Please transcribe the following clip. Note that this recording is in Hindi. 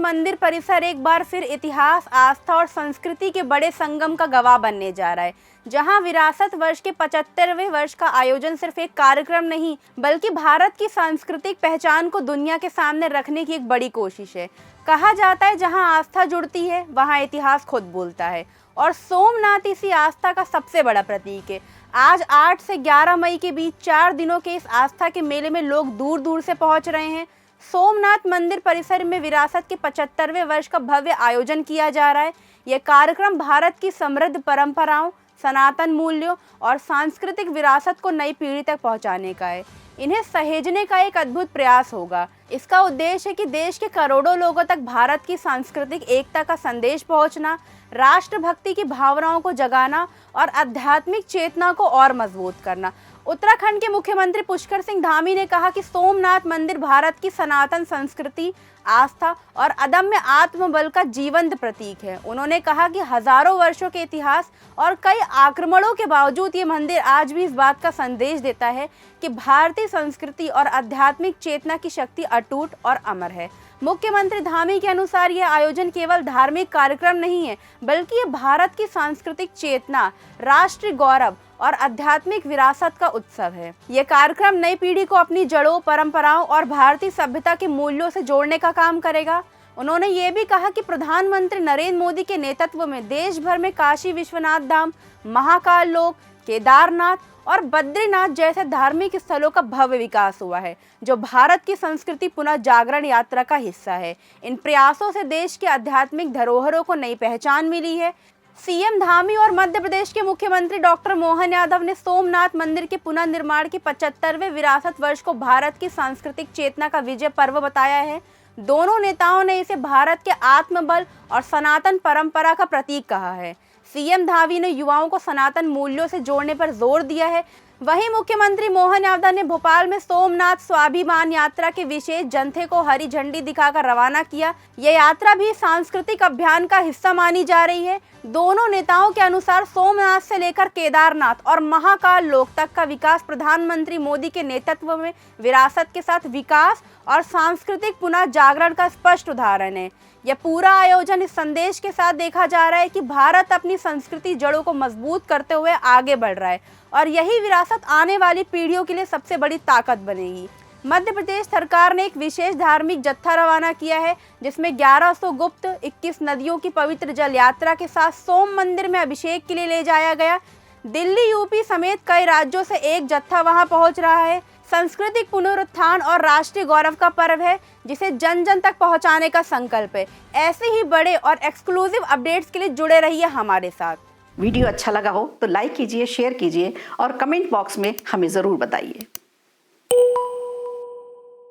मंदिर परिसर एक बार फिर इतिहास, आस्था और संस्कृति के बड़े संगम का गवाह बनने जा रहा है, जहां विरासत वर्ष के 75वें वर्ष का आयोजन सिर्फ एक कार्यक्रम नहीं बल्कि भारत की सांस्कृतिक पहचान को दुनिया के सामने रखने की एक बड़ी कोशिश है। कहा जाता है जहां आस्था जुड़ती है वहां इतिहास खुद बोलता है, और सोमनाथ इसी आस्था का सबसे बड़ा प्रतीक है। आज 8 से 11 मई के बीच 4 दिनों के इस आस्था के मेले में लोग दूर दूर से पहुंच रहे हैं। सोमनाथ मंदिर परिसर में विरासत के 75वें वर्ष का भव्य आयोजन किया जा रहा है। यह कार्यक्रम भारत की समृद्ध परंपराओं, सनातन मूल्यों और सांस्कृतिक विरासत को नई पीढ़ी तक पहुंचाने का है। इन्हें सहेजने का एक अद्भुत प्रयास होगा। इसका उद्देश्य है कि देश के करोड़ों लोगों तक भारत की सांस्कृतिक एकता का संदेश पहुंचना, राष्ट्रभक्ति की भावनाओं को जगाना और आध्यात्मिक चेतना को और मजबूत करना। उत्तराखंड के मुख्यमंत्री पुष्कर सिंह धामी ने कहा कि सोमनाथ मंदिर भारत की सनातन संस्कृति, आस्था और अदम्य आत्मबल का जीवंत प्रतीक है। उन्होंने कहा कि हजारों वर्षों के इतिहास और कई आक्रमणों के बावजूद ये मंदिर आज भी इस बात का संदेश देता है कि भारतीय संस्कृति और आध्यात्मिक चेतना की शक्ति अटूट और अमर है। मुख्यमंत्री धामी के अनुसार यह आयोजन केवल धार्मिक कार्यक्रम नहीं है, बल्कि ये भारत की सांस्कृतिक चेतना, राष्ट्रीय गौरव और आध्यात्मिक विरासत का उत्सव है। यह कार्यक्रम नई पीढ़ी को अपनी जड़ों, परंपराओं और भारतीय सभ्यता के मूल्यों से जोड़ने का काम करेगा। उन्होंने ये भी कहा कि प्रधानमंत्री नरेंद्र मोदी के नेतृत्व में देश भर में काशी विश्वनाथ धाम, महाकाल लोक, केदारनाथ और बद्रीनाथ जैसे धार्मिक स्थलों का भव्य विकास हुआ है, जो भारत की संस्कृति पुनः जागरण यात्रा का हिस्सा है। इन प्रयासों से देश के आध्यात्मिक धरोहरों को नई पहचान मिली है। सीएम धामी और मध्य प्रदेश के मुख्यमंत्री डॉक्टर मोहन यादव ने सोमनाथ मंदिर के पुनर्निर्माण के 75वें विरासत वर्ष को भारत की सांस्कृतिक चेतना का विजय पर्व बताया है। दोनों नेताओं ने इसे भारत के आत्मबल और सनातन परंपरा का प्रतीक कहा है। सीएम धामी ने युवाओं को सनातन मूल्यों से जोड़ने पर जोर दिया है। वहीं मुख्यमंत्री मोहन यादव ने भोपाल में सोमनाथ स्वाभिमान यात्रा के विशेष जत्थे को हरी झंडी दिखाकर रवाना किया। यह यात्रा भी सांस्कृतिक अभियान का हिस्सा मानी जा रही है। दोनों नेताओं के अनुसार सोमनाथ से लेकर केदारनाथ और महाकाल लोक तक का विकास प्रधानमंत्री मोदी के नेतृत्व में विरासत के साथ विकास और सांस्कृतिक पुनः जागरण का स्पष्ट उदाहरण है। यह पूरा आयोजन इस संदेश के साथ देखा जा रहा है कि भारत अपनी संस्कृति जड़ों को मजबूत करते हुए आगे बढ़ रहा है, और यही विरासत आने वाली पीढ़ियों के लिए सबसे बड़ी ताकत बनेगी। मध्य प्रदेश सरकार ने एक विशेष धार्मिक जत्था रवाना किया है, जिसमें 1100 गुप्त 21 नदियों की पवित्र जल यात्रा के साथ सोम मंदिर में अभिषेक के लिए ले जाया गया। दिल्ली, यूपी समेत कई राज्यों से एक जत्था वहां पहुंच रहा है। सांस्कृतिक पुनरुत्थान और राष्ट्रीय गौरव का पर्व है, जिसे जन जन तक पहुंचाने का संकल्प है। ऐसे ही बड़े और एक्सक्लूसिव अपडेट्स के लिए जुड़े रहिए हमारे साथ। वीडियो अच्छा लगा हो तो लाइक कीजिए, शेयर कीजिए और कमेंट बॉक्स में हमें ज़रूर बताइए।